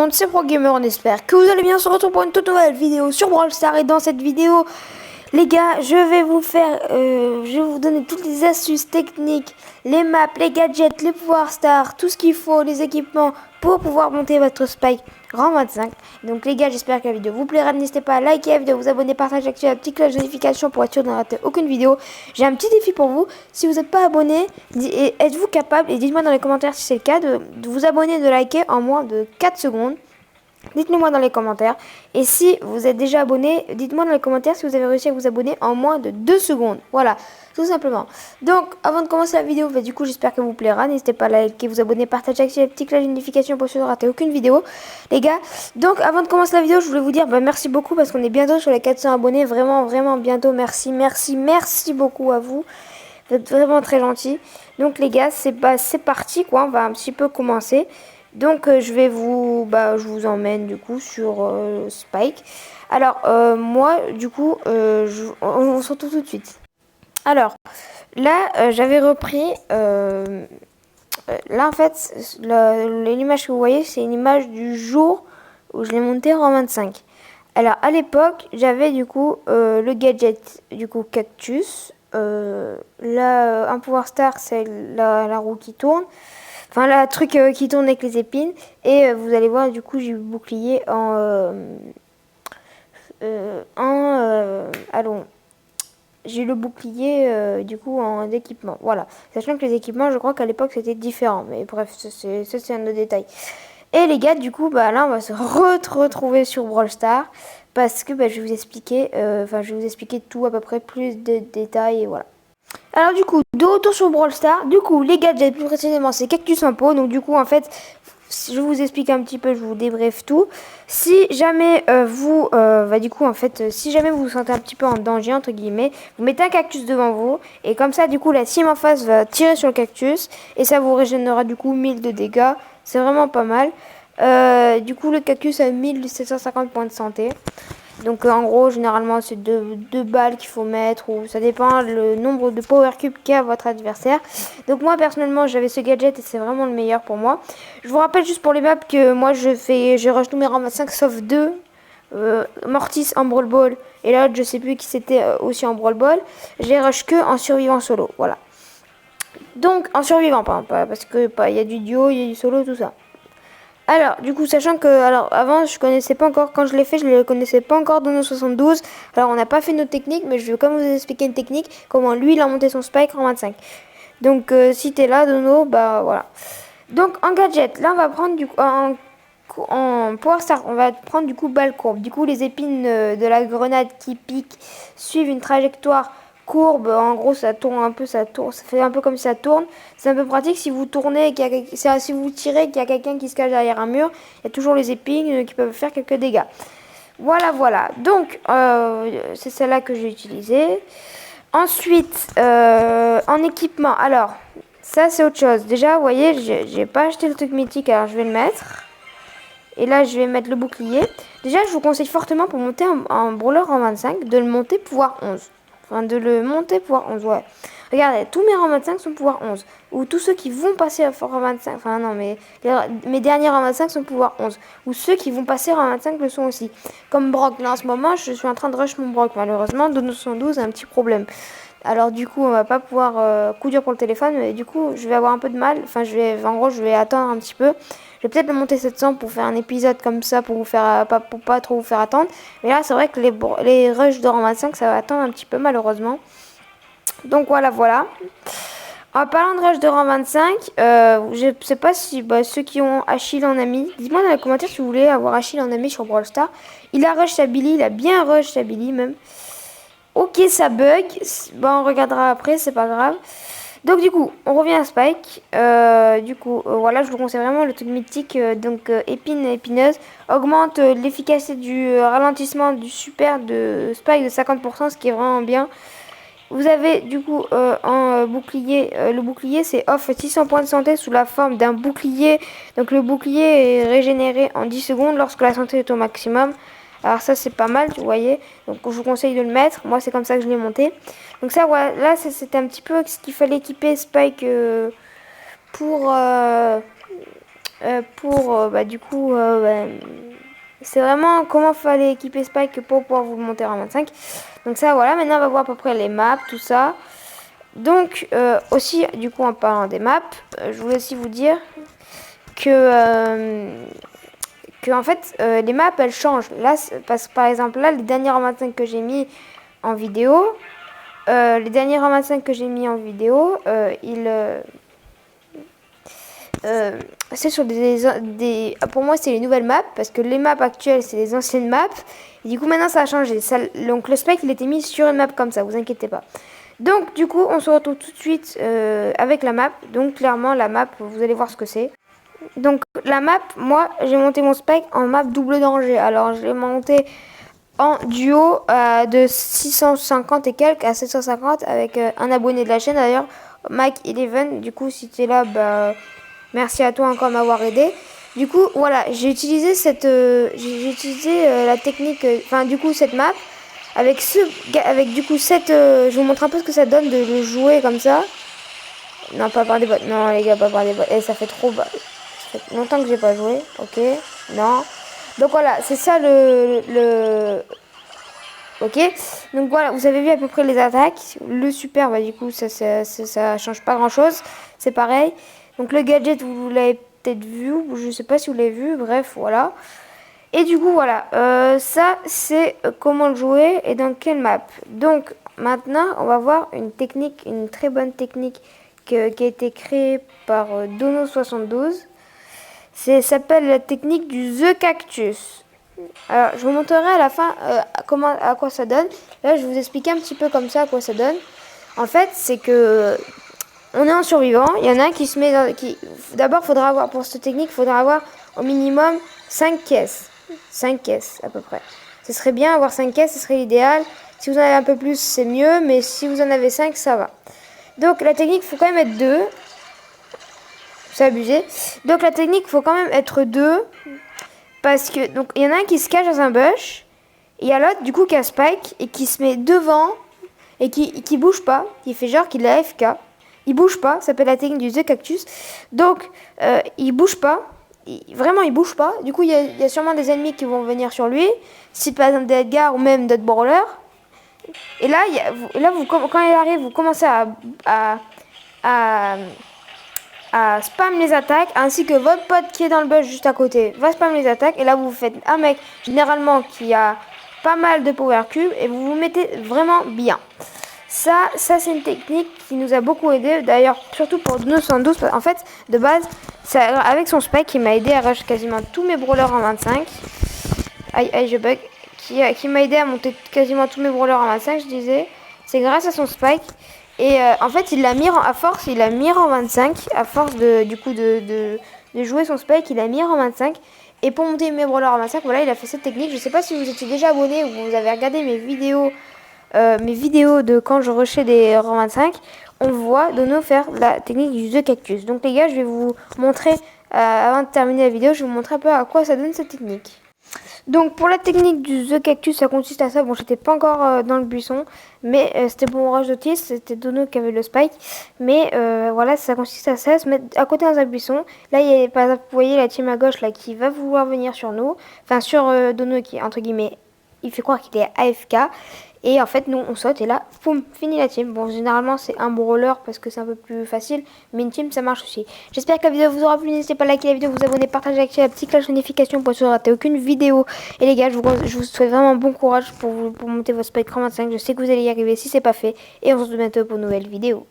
monde, c'est ProGamer, on espère que vous allez bien. On se retrouve pour une toute nouvelle vidéo sur Brawl Stars. Et dans cette vidéo, les gars, je vais vous donner toutes les astuces techniques, les maps, les gadgets, les pouvoirs stars, tout ce qu'il faut, les équipements pour pouvoir monter votre Spike rang 25. Donc les gars, j'espère que la vidéo vous plaira. N'hésitez pas à liker la vidéo, vous abonner, partager, activer la petite cloche de notification pour être sûr de ne rater aucune vidéo. J'ai un petit défi pour vous. Si vous n'êtes pas abonné, êtes-vous capable, et dites-moi dans les commentaires si c'est le cas, de vous abonner, de liker en moins de 4 secondes. Dites-le moi dans les commentaires. Et si vous êtes déjà abonné, dites-moi dans les commentaires si vous avez réussi à vous abonner en moins de 2 secondes. Voilà, tout simplement. Donc, avant de commencer la vidéo, du coup, j'espère que vous plaira. N'hésitez pas à liker, vous abonner, partager, activer la petite cloche de notification pour ne rater aucune vidéo. Les gars, donc, avant de commencer la vidéo, je voulais vous dire merci beaucoup parce qu'on est bientôt sur les 400 abonnés. Vraiment, vraiment bientôt. Merci beaucoup à vous. Vous êtes vraiment très gentils. Donc, les gars, c'est parti, quoi. On va un petit peu commencer. Donc je vous emmène du coup sur Spike. Alors moi du coup on se retrouve tout de suite. Alors là j'avais repris là en fait l'image que vous voyez c'est une image du jour où je l'ai monté en 25. Alors à l'époque j'avais du coup le gadget du coup cactus. Là un pouvoir star c'est la roue qui tourne. Enfin, le truc qui tourne avec les épines. Et vous allez voir, du coup, j'ai le bouclier allons. J'ai le bouclier, du coup, en équipement. Voilà. Sachant que les équipements, je crois qu'à l'époque, c'était différent. Mais bref, ça, c'est un autre détail. Et les gars, du coup, là, on va se retrouver sur Brawl Stars. Parce que je vais vous expliquer, je vais vous expliquer tout à peu près, plus de détails, et voilà. Alors du coup, de retour sur Brawl Stars, du coup les gadgets plus précisément c'est Cactus en pot, donc du coup en fait je vous explique un petit peu, je vous débriefe tout. Si jamais si jamais vous vous sentez un petit peu en danger entre guillemets, vous mettez un cactus devant vous et comme ça du coup la team en face va tirer sur le cactus et ça vous régénérera du coup 1000 de dégâts, c'est vraiment pas mal. Du coup le cactus a 1750 points de santé. Donc en gros, généralement, c'est deux balles qu'il faut mettre, ou ça dépend le nombre de power cubes qu'a votre adversaire. Donc moi, personnellement, j'avais ce gadget et c'est vraiment le meilleur pour moi. Je vous rappelle juste pour les maps que moi, je rush tous mes rangs 25 sauf 2. Mortis en Brawl Ball et l'autre, je sais plus qui c'était aussi en Brawl Ball. J'ai rush que en survivant solo, voilà. Donc en survivant, pas parce que il y a du duo, il y a du solo, tout ça. Alors, du coup, sachant que, avant, je connaissais pas encore, quand je l'ai fait, je le connaissais pas encore Dono 72. Alors, on n'a pas fait notre technique, mais je vais quand même vous expliquer une technique, comment lui, il a monté son spike en 25. Donc, si t'es là, Dono, voilà. Donc, en gadget, là, on va prendre du coup, en Power Star, on va prendre du coup balle courbe. Du coup, les épines de la grenade qui piquent suivent une trajectoire courbe, en gros ça tourne un peu, ça fait un peu comme si ça tourne. C'est un peu pratique si vous tournez, si vous tirez, qu'il y a quelqu'un qui se cache derrière un mur, il y a toujours les épines qui peuvent faire quelques dégâts. Voilà. Donc c'est celle-là que j'ai utilisée. Ensuite, en équipement, alors ça c'est autre chose. Déjà, vous voyez, j'ai pas acheté le truc mythique, alors je vais le mettre. Et là, je vais mettre le bouclier. Déjà, je vous conseille fortement pour monter en brawler en 25, de le monter pouvoir 11. Enfin, de le monter pouvoir 11, ouais. Regardez, tous mes rangs 25 sont pouvoir 11. Ou tous ceux qui vont passer à rang 25. Enfin, non, mais mes derniers rangs 25 sont pouvoir 11. Ou ceux qui vont passer rang 25 le sont aussi. Comme Brock, là, en ce moment, je suis en train de rush mon Brock. Malheureusement, de 912 a un petit problème. Alors, du coup, on va pas pouvoir... coup dur pour le téléphone. Mais du coup, je vais avoir un peu de mal. Enfin, en gros, je vais attendre un petit peu. Je vais peut-être le monter 700 pour faire un épisode comme ça, pour pas trop vous faire attendre. Mais là, c'est vrai que les rushs de rang 25, ça va attendre un petit peu, malheureusement. Donc voilà. En parlant de rush de rang 25, je sais pas si ceux qui ont Achille en ami, dites-moi dans les commentaires si vous voulez avoir Achille en ami sur Brawl Stars. Il a rush sa Billy, il a bien rush sa Billy même. Ok, ça bug. On regardera après, c'est pas grave. Donc du coup, on revient à Spike. Voilà, je vous conseille vraiment le truc mythique. Épineuse augmente l'efficacité du ralentissement du super de Spike de 50%, ce qui est vraiment bien. Vous avez du coup bouclier. Le bouclier c'est offre 600 points de santé sous la forme d'un bouclier. Donc le bouclier est régénéré en 10 secondes lorsque la santé est au maximum. Alors ça c'est pas mal, vous voyez. Donc je vous conseille de le mettre. Moi c'est comme ça que je l'ai monté. Donc ça voilà, là c'était un petit peu ce qu'il fallait équiper Spike pour du coup, c'est vraiment comment fallait équiper Spike pour pouvoir vous le monter en 25. Donc ça, voilà, maintenant on va voir à peu près les maps, tout ça. Donc, aussi, du coup, en parlant des maps, je voulais aussi vous dire que en fait, les maps, elles changent. Là, parce que par exemple, là, les derniers en 25 que j'ai mis en vidéo, c'est sur pour moi, c'est les nouvelles maps, parce que les maps actuelles, c'est les anciennes maps. Et du coup, maintenant, ça a changé. Donc, le spec, il était mis sur une map comme ça, vous inquiétez pas. Donc, du coup, on se retrouve tout de suite avec la map. Donc, clairement, la map, vous allez voir ce que c'est. Donc, la map, moi, j'ai monté mon spec en map double danger. Alors, je l'ai monté en duo de 650 et quelques à 750 avec un abonné de la chaîne, d'ailleurs, Mike11. Du coup, si tu es là, bah, merci à toi encore de m'avoir aidé. Du coup, voilà, j'ai utilisé la technique, du coup, cette map. Avec du coup je vous montre un peu ce que ça donne de le jouer comme ça. Non, pas par des bots. Non, les gars, pas par des bots. Et ça fait trop bas. Ça fait longtemps que j'ai pas joué. Ok. Non. Donc voilà, c'est ça Ok. Donc voilà, vous avez vu à peu près les attaques. Le super, bah du coup, ça change pas grand chose. C'est pareil. Donc le gadget, vous l'avez peut-être vu. Je sais pas si vous l'avez vu. Bref, voilà. Et du coup, voilà, ça c'est comment le jouer et dans quelle map. Donc maintenant, on va voir une très bonne technique qui a été créée par Dono72. Ça s'appelle la technique du The Cactus. Alors, je vous montrerai à la fin à quoi ça donne. Là, je vais vous expliquer un petit peu comme ça à quoi ça donne. En fait, c'est que on est en survivant. Il y en a un qui se met D'abord, faudra avoir pour cette technique, il faudra avoir au minimum 5 caisses. 5 caisses à peu près. Ce serait bien avoir 5 caisses, ce serait l'idéal. Si vous en avez un peu plus, c'est mieux, mais si vous en avez 5, ça va. Donc la technique, il faut quand même être 2. C'est abusé. Donc la technique, il faut quand même être 2. Parce que, donc, il y en a un qui se cache dans un bush. Et il y a l'autre, du coup, qui a Spike et qui se met devant et qui bouge pas. Il fait genre qu'il est AFK. Il bouge pas, ça s'appelle la technique du The Cactus. Donc, il bouge pas. Vraiment, il bouge pas. Du coup, il y a sûrement des ennemis qui vont venir sur lui. Si par exemple des Edgar ou même d'autres brawlers. Et là, quand il arrive, vous commencez à spam les attaques, ainsi que votre pote qui est dans le bush juste à côté va spam les attaques. Et là, vous faites un mec généralement qui a pas mal de power cube et vous vous mettez vraiment bien. Ça c'est une technique qui nous a beaucoup aidé. D'ailleurs, surtout pour 912. En fait, de base, avec son spike, il m'a aidé à rush quasiment tous mes brawlers en 25. Aïe, je bug. Qui m'a aidé à monter quasiment tous mes brawlers en 25, je disais. C'est grâce à son spike. Et en fait, il l'a mis en 25. À force de jouer son spike, il l'a mis en 25. Et pour monter mes brawlers en 25, voilà, il a fait cette technique. Je sais pas si vous étiez déjà abonné ou vous avez regardé mes vidéos de quand je rushais des rangs 25, on voit Dono faire la technique du The Cactus. Donc les gars, je vais vous montrer, avant de terminer la vidéo, je vais vous montrer un peu à quoi ça donne cette technique. Donc pour la technique du The Cactus, ça consiste à ça. Bon, j'étais pas encore dans le buisson, mais c'était pour mon rage d'autisme, c'était Dono qui avait le spike. Mais voilà, ça consiste à ça, se mettre à côté dans un buisson. Là, il y a par exemple, vous voyez la team à gauche là qui va vouloir venir sur nous, enfin sur Dono qui entre guillemets, il fait croire qu'il est AFK. Et en fait, nous, on saute et là, poum, fini la team. Bon, généralement, c'est un brawler parce que c'est un peu plus facile. Mais une team, ça marche aussi. J'espère que la vidéo vous aura plu. N'hésitez pas à liker la vidéo, vous abonner, partager, activer la petite cloche de notification pour ne rater aucune vidéo. Et les gars, je vous souhaite vraiment bon courage pour monter votre spike 35. Je sais que vous allez y arriver si c'est pas fait. Et on se retrouve bientôt pour une nouvelle vidéo.